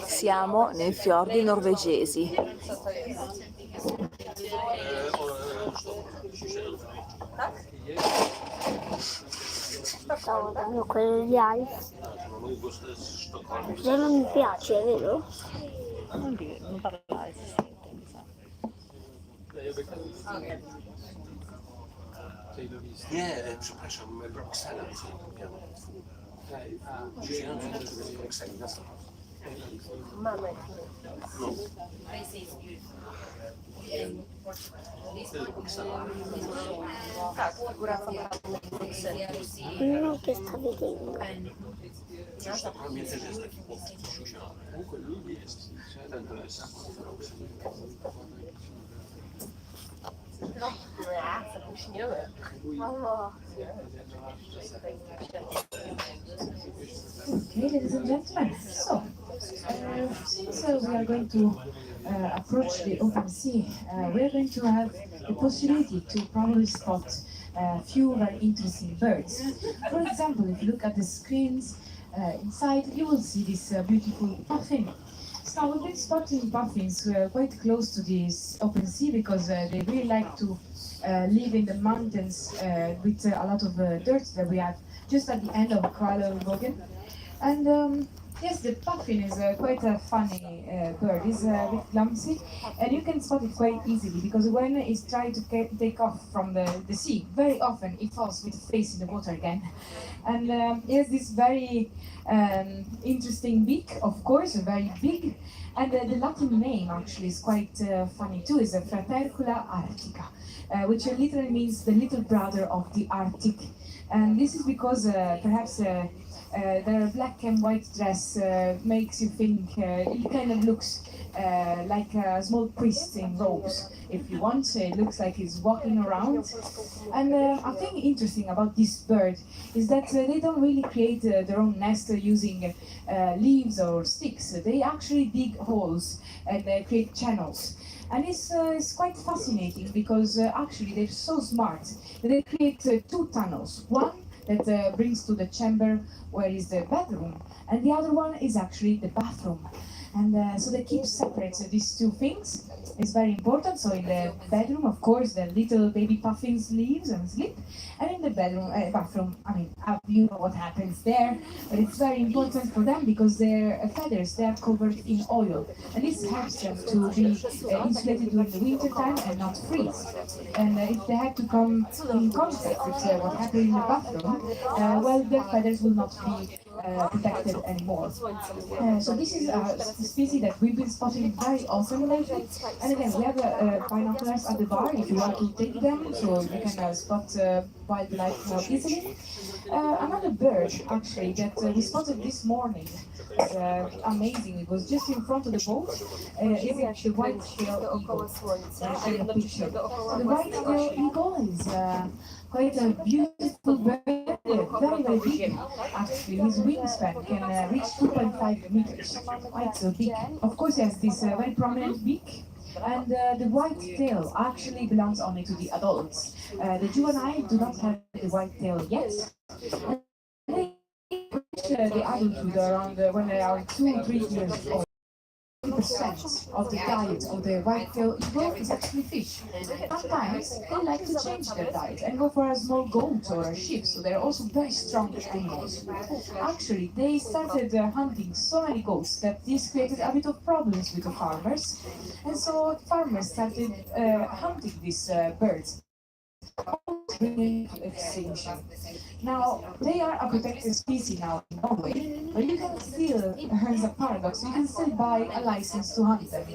Siamo nei fiordi norvegesi. Stavo guardando quello di Ice. Non mi piace, vero? Non parlare, si sente, mi sa. Nie, przepraszam, Bruksela. Brukseli, na co? Mamy. No. Non che sta vedendo. Pamiętaj, że jest taki chłopiec, który jest. Ten to jest Okay, ladies and gentlemen, so since we are going to approach the open sea, we are going to have the possibility to probably spot a few very interesting birds. For example, if you look at the screens inside, you will see this beautiful puffin. So we've been spotting puffins quite close to this open sea because they really like to live in the mountains with a lot of dirt that we have just at the end of Kvaløyvågen. And yes, the puffin is quite a funny bird. It's a bit clumsy, and you can spot it quite easily because when it's trying to take off from the sea, very often it falls with the face in the water again. And it has this very interesting beak, of course, very big. And the Latin name actually is quite funny too. It's a Fratercula arctica, which literally means the little brother of the Arctic. And this is because perhaps their black and white dress makes you think it kind of looks like a small priest in robes, if you want. It looks like he's walking around. And a thing interesting about this bird is that they don't really create their own nest using leaves or sticks. They actually dig holes and create channels. And it's quite fascinating because actually they're so smart that they create two tunnels. One that brings to the chamber where is the bedroom, and the other one is actually the bathroom. And so they keep separate these two things. It's very important. So in the bedroom, of course, the little baby puffins lives and sleep, and in the bathroom, I mean, you know what happens there. But it's very important for them because their feathers, they are covered in oil, and this helps them to be insulated during the winter time and not freeze. And if they have to come in contact with what happened in the bathroom, well, their feathers will not be protected anymore. So this is a species that we've been spotting very often lately. And again, we have binoculars at the bar if you want to take them, so you can spot wildlife more easily. Another bird, actually, that we spotted this morning is amazing. It was just in front of the boat. Is the white-tailed eagle. The picture. The white-tailed eagle is quite a beautiful bird, very, very big. Actually, his wingspan can reach 2.5 meters, quite so big. Of course, he has this very prominent beak, and the white tail actually belongs only to the adults. The juvenile do not have the white tail yet. And they reach the adulthood around when they are 2-3 years old. 50% of the diet of the white-tailed eagle is actually fish. Sometimes they like to change their diet and go for a small goat or a sheep, so they're also very strong animals. Actually, they started hunting so many goats that this created a bit of problems with the farmers, and so farmers started hunting these birds. Extinction. Now, they are a protected species now in Norway, but you can still, as a paradox, you can still buy a license to hunt them.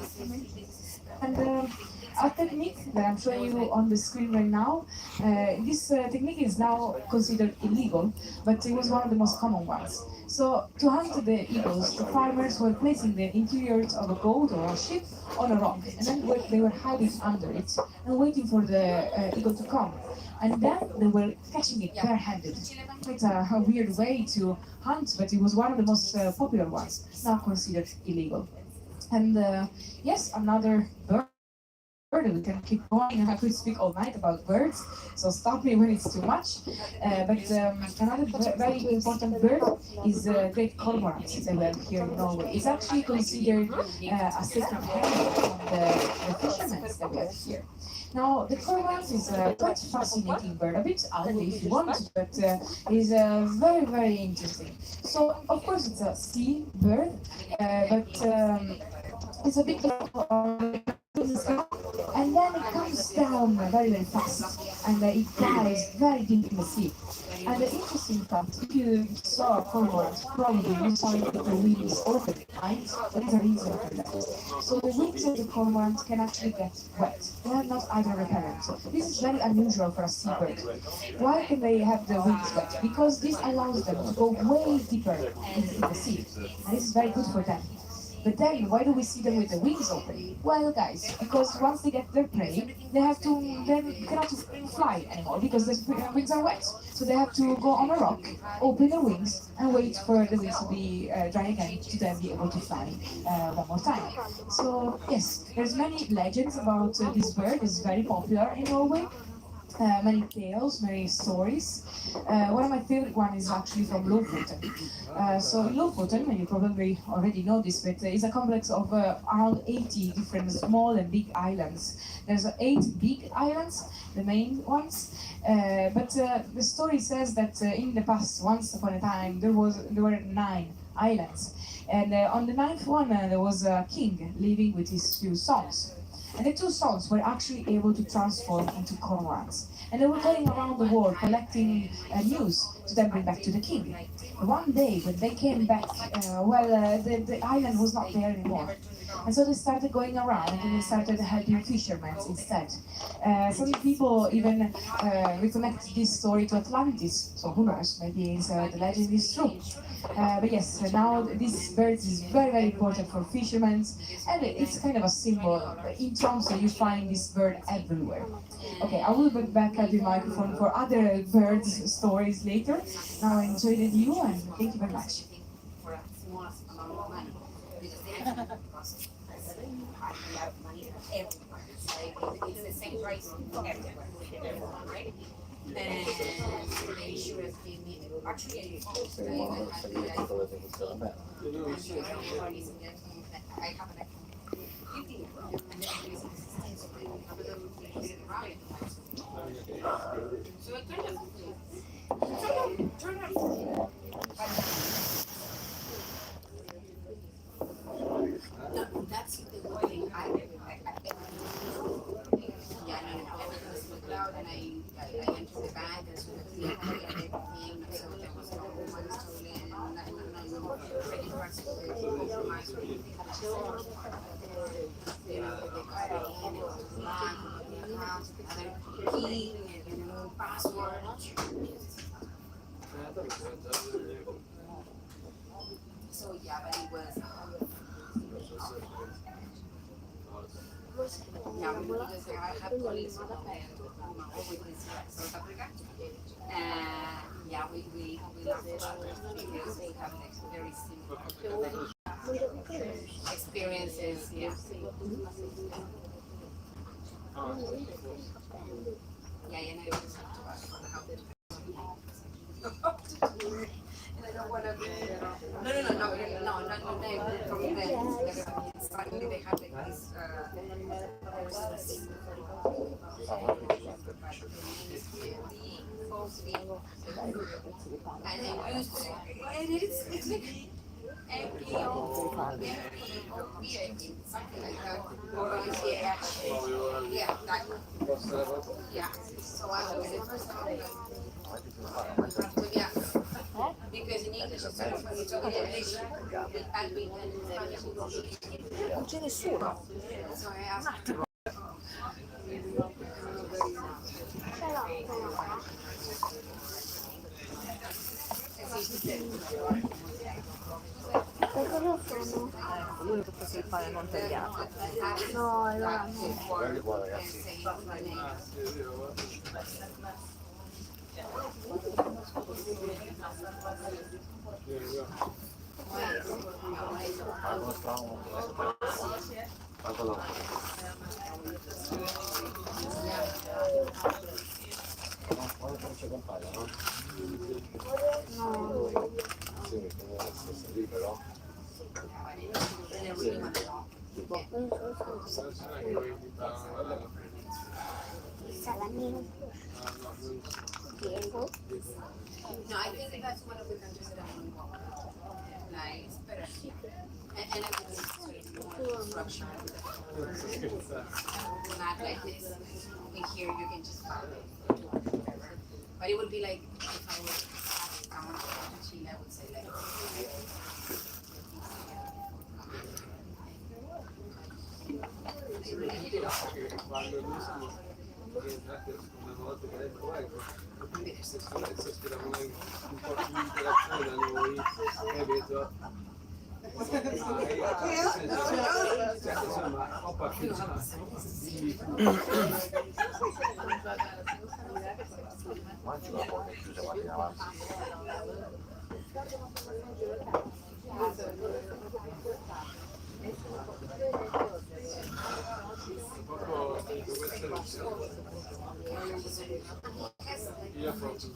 And a technique that I'm showing you on the screen right now, this technique is now considered illegal, but it was one of the most common ones. So, to hunt the eagles, the farmers were placing the interiors of a goat or a sheep on a rock, and then they were hiding under it and waiting for the eagle to come. And then they were catching it barehanded. It's a weird way to hunt, but it was one of the most popular ones, now considered illegal. And yes, another bird We can keep going. I could speak all night about birds, so stop me when it's too much. Another very important bird is the great cormorant that we have here in Norway. It's actually considered a sacred animal from the fishermen that we have here. Now, the cormorant is a quite fascinating bird, a bit ugly if you want, but is very, very interesting. So, of course, it's a sea bird, but it's a bit and then it comes down very, very fast, and it dives very deep in the sea. And the interesting fact, if you saw a cormorant, probably you saw it with the wings open, right? There is a reason for that. So the wings of the cormorant can actually get wet. They are not either repellent. This is very unusual for a seabird. Why can they have the wings wet? Because this allows them to go way deeper in the sea. And this is very good for them. But then, why do we see them with the wings open? Well, guys, because once they get their prey, they cannot fly anymore because the wings are wet. So they have to go on a rock, open their wings, and wait for the wings to be dry again to then be able to fly one more time. So yes, there's many legends about this bird. It's very popular in Norway. Many tales, many stories. One of my favorite ones is actually from Lofoten. So Lofoten, and you probably already know this, but it's a complex of around 80 different small and big islands. There's 8 big islands, the main ones, but the story says that in the past, once upon a time, there were 9 islands. And on the 9th one, there was a king living with his few sons. And the 2 sons were actually able to transform into cormorants. And they were going around the world collecting news to then bring back to the king. One day, when they came back, the island was not there anymore. And so they started going around and they started helping fishermen instead. Some people even reconnect this story to Atlantis. So who knows, maybe the legend is true. But yes, now this bird is very, very important for fishermen, and it's kind of a symbol. In Tromsø, you find this bird everywhere. Okay, I will be back at the microphone for other birds stories later. Now I enjoyed the view, and thank you very much. It's the same price everywhere, right? And the insurance gave me actually I have an 50 and then so it turned out no, that's the one thing yeah, everything was looked out and I entered the bank and so the everything, so there was no money stolen, no credit cards compromised or anything. They got in, it was locked, the account, the key, and password. So yeah, but it was yeah, because I have colleagues who always in South Africa. Yeah, we love each other because we have very similar experiences. Yeah. Yeah, and I always have to ask for help. And I don't want to be. No, not from them. Suddenly they have like this. And they used to, and it's like M-E-O-V-A, something like that. Yeah, that one. Yeah, so I was the first time yeah. Because in English it's sort of when you talk in English, and in Spanish Non c'è nessuno. so I asked. E cosa fanno? L'unico che si fa è montagliato. No, allora no. fare, no? No. Sì, deve essere libero. Salamino. Diego. No, I think that's one of the countries that I want to go. Like, it's better. And I think it's structure. Not like this. In here, you can just follow it. But it would be like if I was to Chile, I would say like. Quando noi siamo rientrati una volta che ha detto questa sicurezza speravo un po' più di interazione da noi e vedo insomma ho partecipato Mangi una porta chiusa quando in avanti. io proprio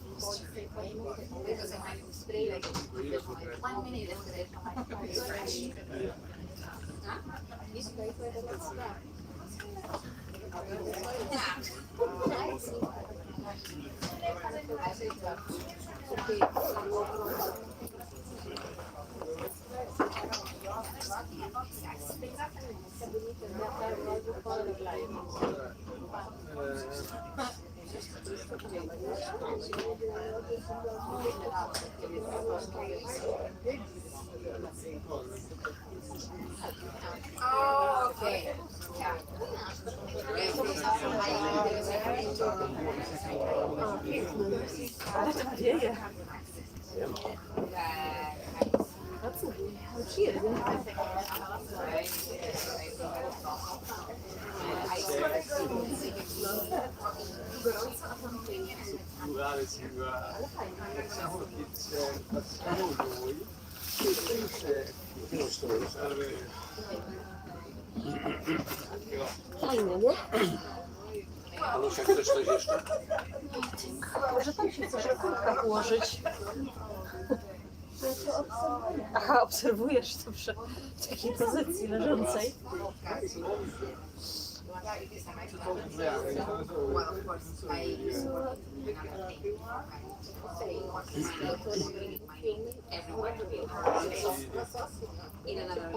Because I might spray like 1 minute after it's fresh. Oh, okay. plurale singolare. Facciamo che facciamo noi, c'è Fajne, nie? Anusia, chcesz coś jeszcze? Może tam się coś na kurtkach ułożyć. Aha, obserwujesz dobrze w takiej pozycji leżącej. Well, of course, I used to work in another thing. Everywhere to be in another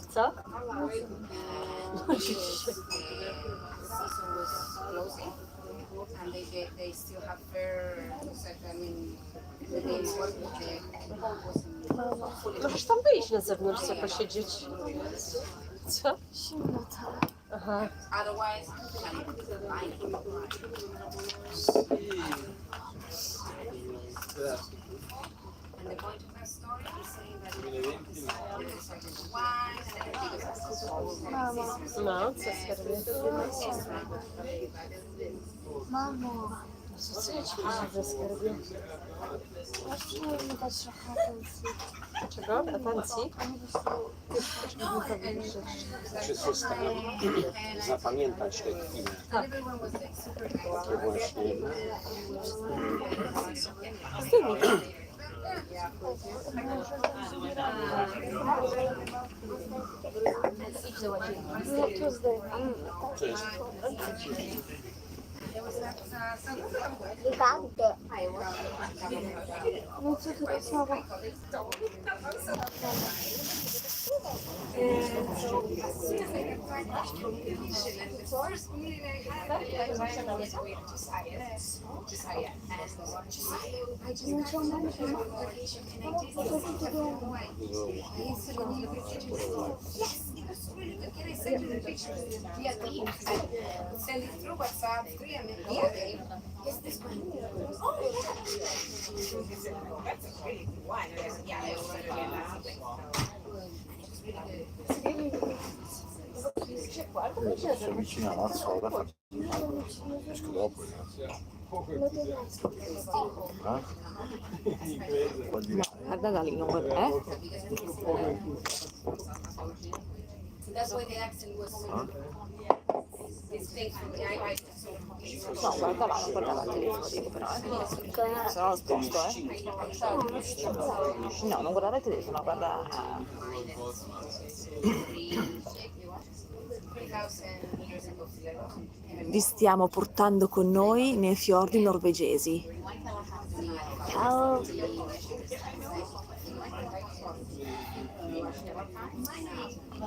Co? and they still have fair I mean the daily work Możesz tam wyjść na zewnątrz, sobie posiedzieć. Co? Aha. otherwise and the point of that story is saying that No, co skarbie? Mamo, Co ja ci widzę, skarbie? możesz mi dać trochę atencji? Czego? Atencji? Wszyscy starali zapamiętać te chwile. everyone was like super Takie właśnie. Zdejmij. Idź do łazienki. No to zdejmę. Cześć. Gigante. No co ty to słowo? Send it through WhatsApp, is this one? Oh Se vicino alla soda esco dopo. No to jest. Vuol dire Guarda da lì, non That's why the accent was so distinct from the No, guarda là, non guardava il telefono, dico però, se no lo sposto, No, non guardare il telefono, guarda. Vi stiamo portando con noi nei fiordi norvegesi. Ciao.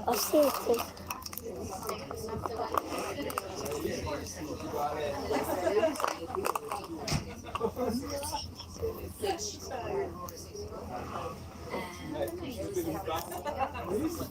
Ho sete. Questo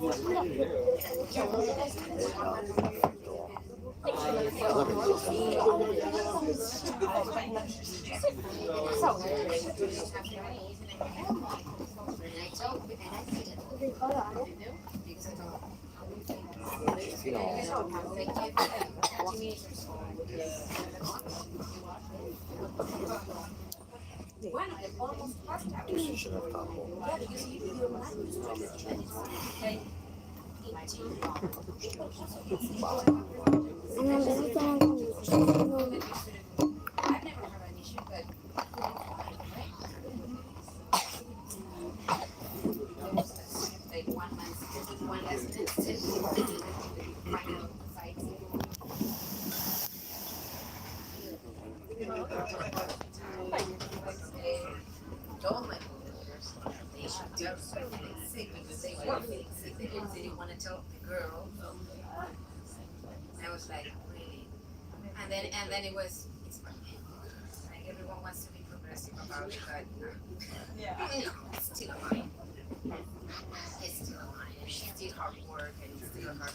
ce n'è tanto. Non vedete neanche They didn't want to tell the girl. I was like, really? And then it was, it's funny. Like everyone wants to be progressive about it, but it's still a line. It's still a line. It's still hard work and it's still a hard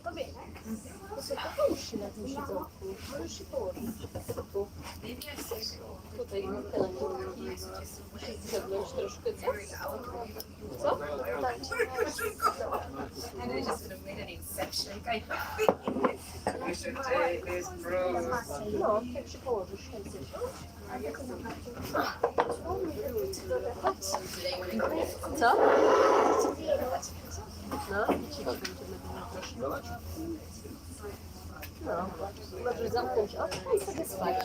Va bene? Questo usci la uscito. Non usci fuori. Maybe I said Tutaj zewnątrz troszkę, co? Co? and I just would have made an inception kind of thing. We should take this bro. No, jak się położysz, Co? No, no, możesz zamknąć oczy i sobie spać.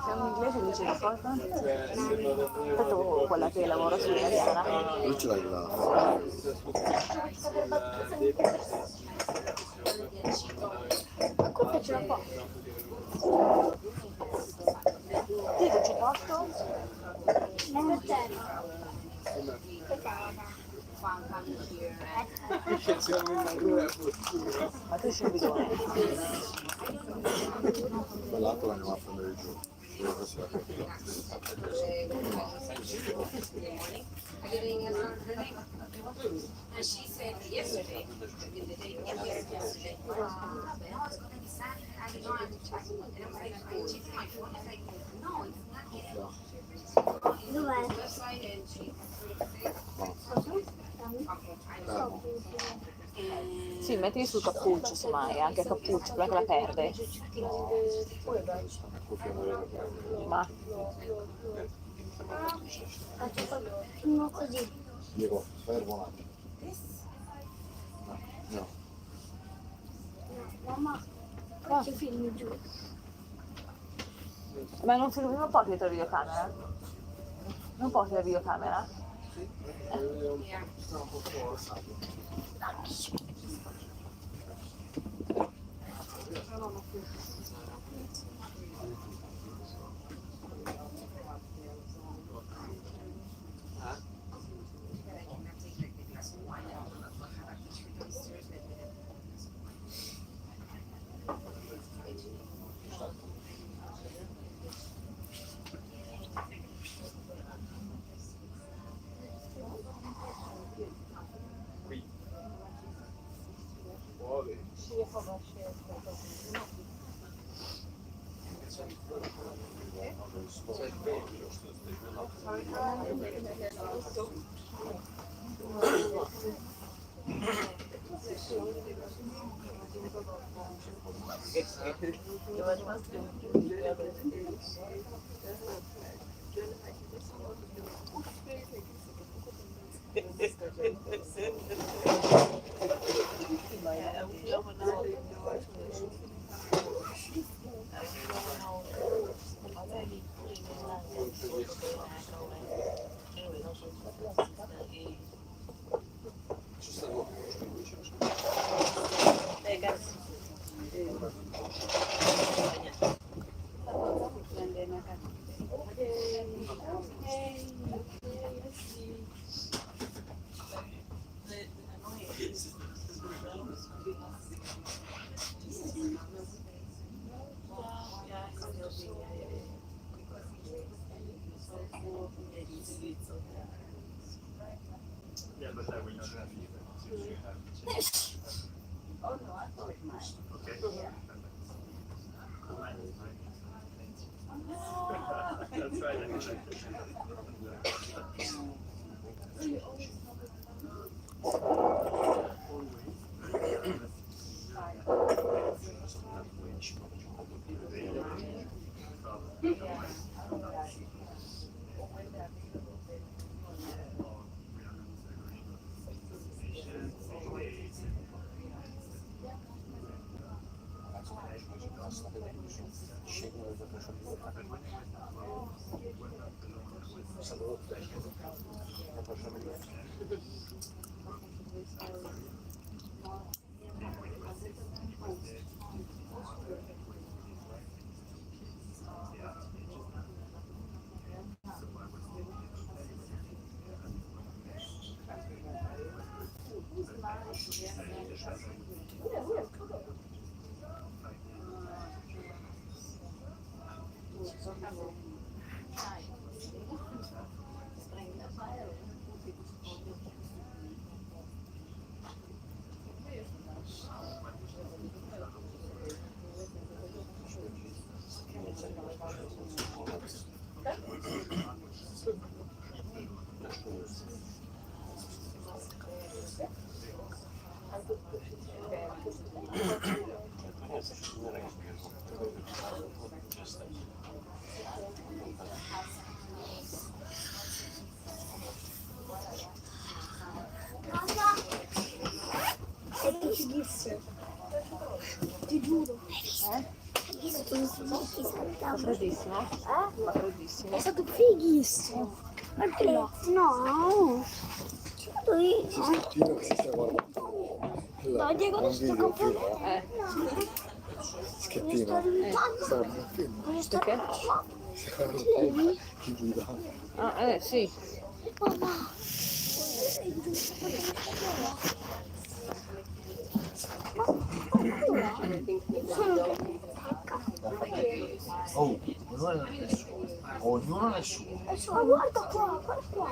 C'è un inglese che dice cosa? Aspetta, quella che lavora sulla terra. Non ce l'hai là. Ma come ce la fa? Sì, che ci porto? Per terra. Ma tu c'è bisogno. Quell'altro l'andiamo a prendere giù. Quello che si va a capire. And she said yesterday, in the day yesterday, no, it's gonna be Saturday. I don't have to check. And I'm like, I'm checking my phone. It's like, no, it's not yet. Dov'è? Website and she. Sì, mettili sul cappuccio, semmai, anche cappuccio, prima che la perde. Ma Faccio uno così. Diego, fermo un attimo. No. Mamma, faccio film giù. Ma non porti la videocamera? Non porti la videocamera? È fighissimo. Ti giuro. Fa freddissimo? Fa freddissimo. È stato fighissimo. Perché no? No. Schettino che si sta guardando. No, Diego, adesso tocca un po'. Schettino. Sta guardando un film. Perché? Sta guardando un film. Chi guida? Ah, sì. Papà. Oh, ognuno nel suo. Guarda qua, guarda qua.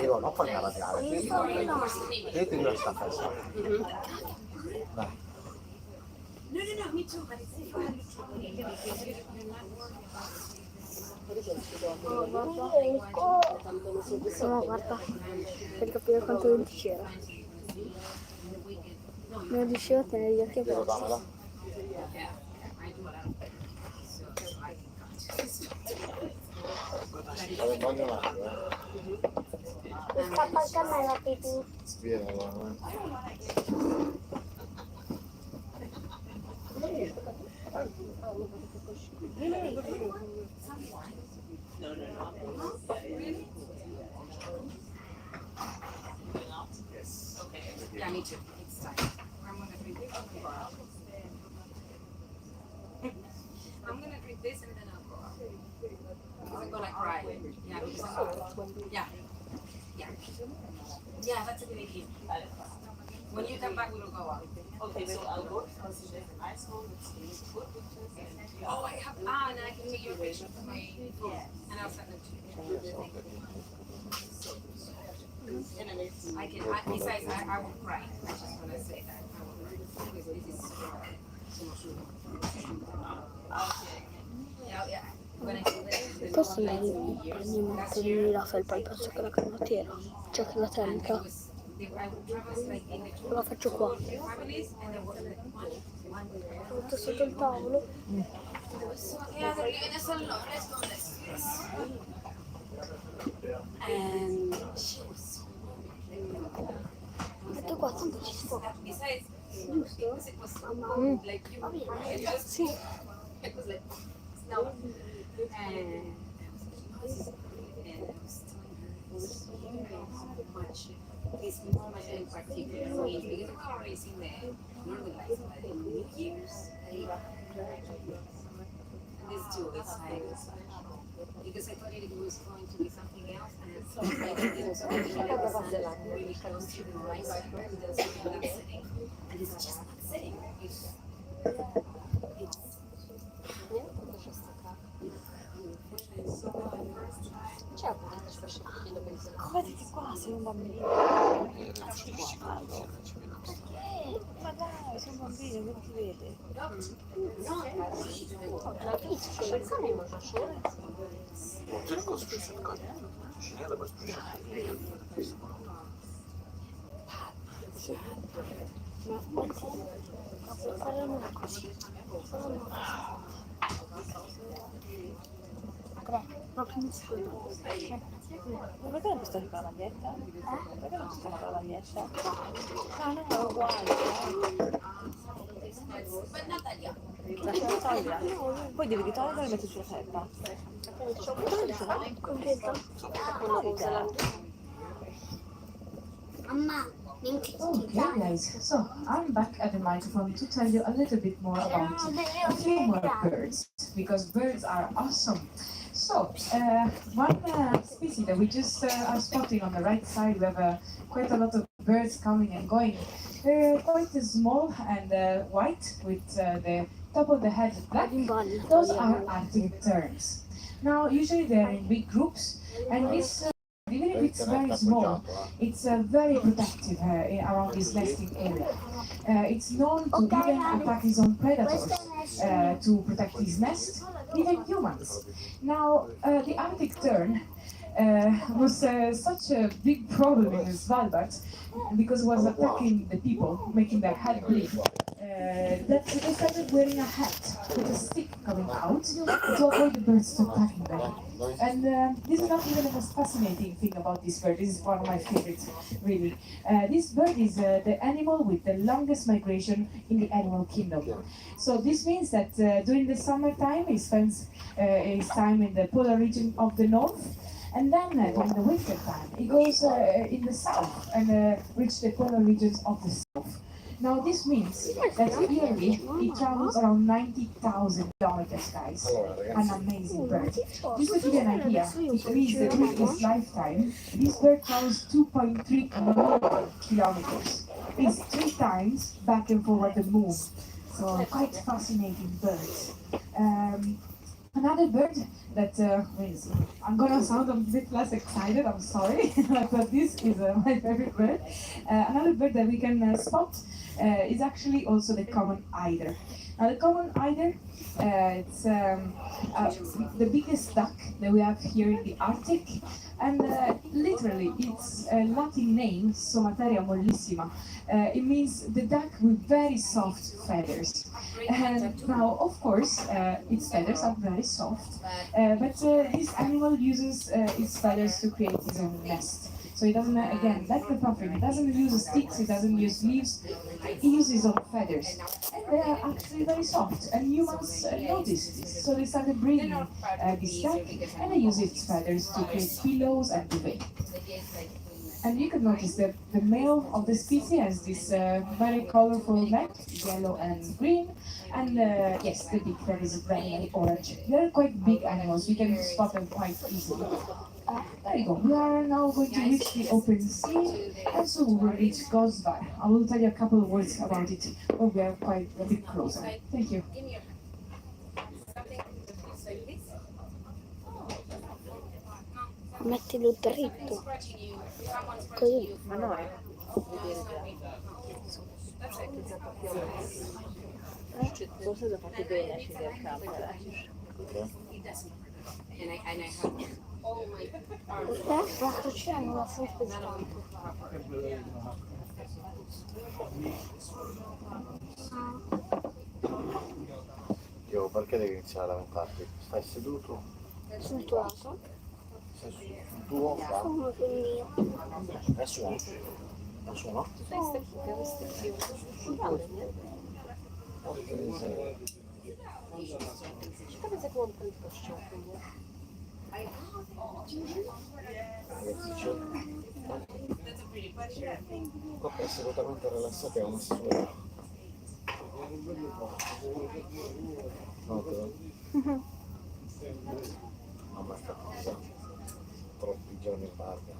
Io non puoi arrabbiare, te devi stare pensando. Dai. No, guarda, per capire quanto denti c'era. Non riuscivo a tenere gli occhi Devo aperti. darmela. Vado in bagno un attimo, Mi scappa anche a me la pipì. Vieni allora, Yeah, me too. It's time. I'm gonna drink this. I'm gonna drink this and then I'll go out. Because I'm gonna cry. Yeah, because yeah. Yeah, that's a good idea. When you come back, we'll go out. Okay, so I'll go consider the ice hole with good pictures and Oh, I have. And then I can take your picture from my phone and I'll send it to you. anyways. Besides, I will cry. I just want to say that. I will cry. Because this is so much. Okay. Yeah. When I Posso mettermi la felpa al posto che la canottiera? Cioè che la telca? La faccio qua. La metto sotto il tavolo. Metto qua, tanto ci sto. Giusto? Mamma. Va bene. Sì. This moment in particular means because we're already seen the northern lights, but in New Year's, this too is like because I thought it was going to be something else, and it's really close to the right side, it doesn't not sitting, and it's just not sitting. It's Guardate qua, sei un bambino. Ma dai, sei un bambino, non ti vede. Tylko słyszę konia. Nie, ale bez przyszedł. Ma perché non sto con la maglietta? Perché non sto con la maglietta? No, no, è uguale. Lasciala togliere. Poi devi ritogliere e mettere sulla felpa. Mamma, Okay, guys, so I'm back at the microphone to tell you a little bit more about a few more birds, because birds are awesome. So, one species that we just are spotting on the right side, we have quite a lot of birds coming and going. They're quite small and white, with the top of the head black. Those are Arctic terns. Now, usually they're in big groups, and this even if it's very small, it's very protective around this nesting area. It's known to even attack his own predators to protect his nest, even humans. Now, the Arctic tern was such a big problem in Svalbard because it was attacking the people, making their head bleed. That they started wearing a hat with a stick coming out to avoid the birds from attacking them. And this is not even the most fascinating thing about this bird. This is one of my favorites, really. This bird is the animal with the longest migration in the animal kingdom. So this means that during the summertime, he spends his time in the polar region of the north. And then during the winter time, he goes in the south and reaches the polar regions of the south. Now this means that yearly he travels around 90,000 kilometers, guys. An amazing bird. Just to give you an idea, it means that during his lifetime, this bird travels 2.3 million kilometers. It's 3 times back and forward the moon. So quite fascinating birds. Another bird that I'm gonna sound a bit less excited, I'm sorry, but this is my favorite bird. Another bird that we can spot is actually also the common eider. Now the common eider, it's the biggest duck that we have here in the Arctic, and literally its Latin name, Somateria mollissima. It means the duck with very soft feathers. And now, of course, its feathers are very soft, but this animal uses its feathers to create its own nest. So it doesn't, again, like the puffin, it doesn't use sticks, it doesn't use leaves, it uses his own feathers. And they are actually very soft, and humans noticed this. So they started breeding this duck, and they use its feathers to create pillows and duvet. And you can notice that the male of the species has this very colorful neck, yellow and green, and yes, the beak that is red and orange. They're quite big animals, you can spot them quite easily. There you go, we are now going to reach the open sea, and so we will reach Gosvar. I will tell you a couple of words about it when we are quite a bit closer. Thank you. Mettilo dritto. Così. Ma no, forse l'ho fatto bene a scendere il capo. and I have all my arms. Perché ci hanno una frutta di tanto. Io perché devi iniziare a lamentarti? Stai seduto? Sul tuo lato. Sei sul tuo? Là? Sono sul mio. Nessuno? Nessuno? Ciekawe, z jaką on prędkością płynie. Coppia assolutamente rilassata è una sua. No, però. Mamma sta cosa. Troppi giorni in barca.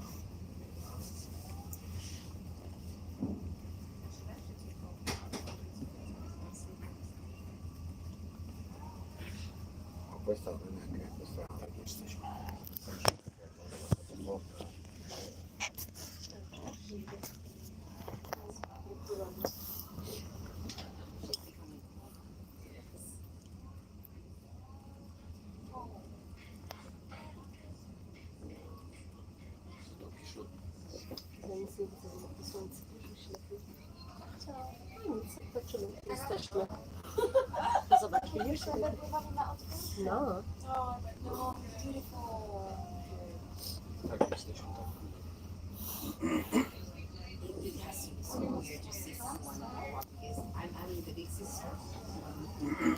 Ma questa non è neanche questa è la giusta. Ja nic nie widzę, bo to słońce ślepy. Nic, patrzymy, jesteśmy. Zobacz, widzisz? No. Tak, jesteśmy tam. It has to be so weird to see someone because I'm the big sister. And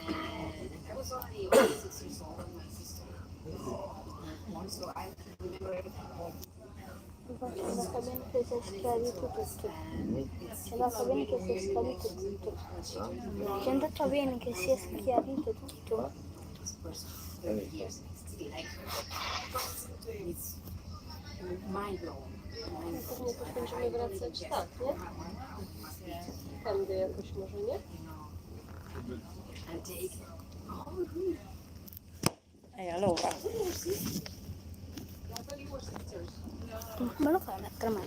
I was already 6 years old when my sister was born, so I remember everything. Infatti è andata bene che si è schiarito tutto. È andata bene che si è schiarito tutto. È andata bene che si è schiarito tutto. It's mind blowing. Pewnie też będziemy wracać tak, nie? Tędy jakoś może, nie? And take allora. Me lo fai mettere a me?